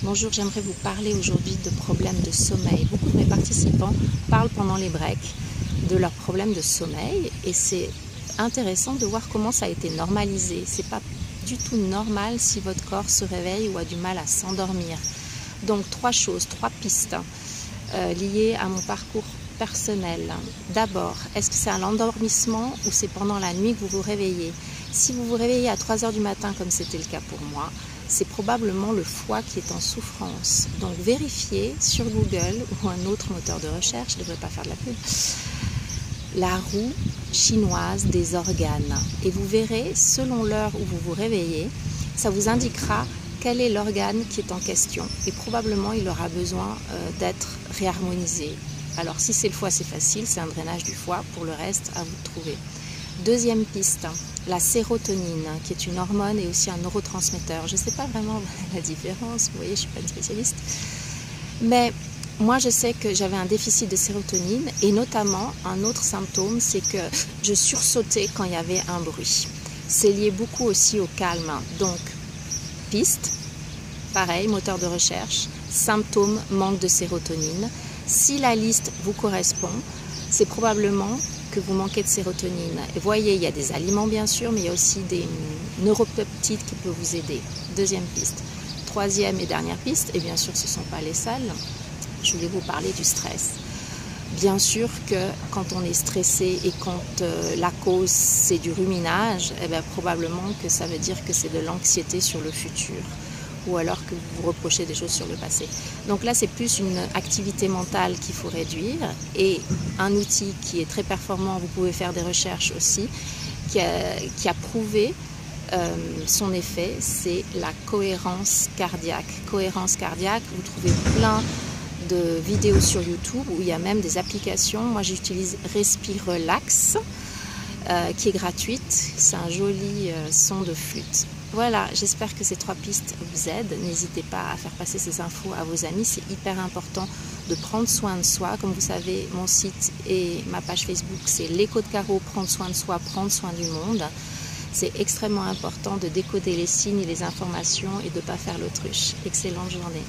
Bonjour, j'aimerais vous parler aujourd'hui de problèmes de sommeil. Beaucoup de mes participants parlent pendant les breaks de leurs problèmes de sommeil et c'est intéressant de voir comment ça a été normalisé. C'est pas du tout normal si votre corps se réveille ou a du mal à s'endormir. Donc trois pistes liées à mon parcours personnel. D'abord, est-ce que c'est à l'endormissement ou c'est pendant la nuit que vous vous réveillez? Si vous vous réveillez à 3 heures du matin comme c'était le cas pour moi, c'est probablement le foie qui est en souffrance. Donc vérifiez sur Google ou un autre moteur de recherche, je ne devrais pas faire de la pub, la roue chinoise des organes. Et vous verrez, selon l'heure où vous vous réveillez, ça vous indiquera quel est l'organe qui est en question. Et probablement, il aura besoin d'être réharmonisé. Alors si c'est le foie, c'est facile, c'est un drainage du foie. Pour le reste, à vous de trouver. Deuxième piste, la sérotonine, qui est une hormone et aussi un neurotransmetteur. Je ne sais pas vraiment la différence, vous voyez, je ne suis pas une spécialiste. Mais moi, je sais que j'avais un déficit de sérotonine et notamment, un autre symptôme, c'est que je sursautais quand il y avait un bruit. C'est lié beaucoup aussi au calme. Donc, piste, pareil, moteur de recherche, symptômes, manque de sérotonine. Si la liste vous correspond, c'est probablement que vous manquez de sérotonine. Et voyez, il y a des aliments bien sûr, mais il y a aussi des neuropeptides qui peuvent vous aider. Deuxième piste. Troisième et dernière piste, et bien sûr ce ne sont pas les seules, je voulais vous parler du stress. Bien sûr que quand on est stressé et quand la cause c'est du ruminage, eh bien, probablement que ça veut dire que c'est de l'anxiété sur le futur. Ou alors que vous vous reprochez des choses sur le passé. Donc là, c'est plus une activité mentale qu'il faut réduire et un outil qui est très performant, vous pouvez faire des recherches aussi, qui a prouvé son effet, c'est la cohérence cardiaque. Cohérence cardiaque, vous trouvez plein de vidéos sur YouTube où il y a même des applications. Moi, j'utilise Respire Relax, qui est gratuite. C'est un joli son de flûte. Voilà, j'espère que ces trois pistes vous aident. N'hésitez pas à faire passer ces infos à vos amis. C'est hyper important de prendre soin de soi. Comme vous savez, mon site et ma page Facebook, c'est l'écho de Caro, prendre soin de soi, prendre soin du monde. C'est extrêmement important de décoder les signes et les informations et de ne pas faire l'autruche. Excellente journée.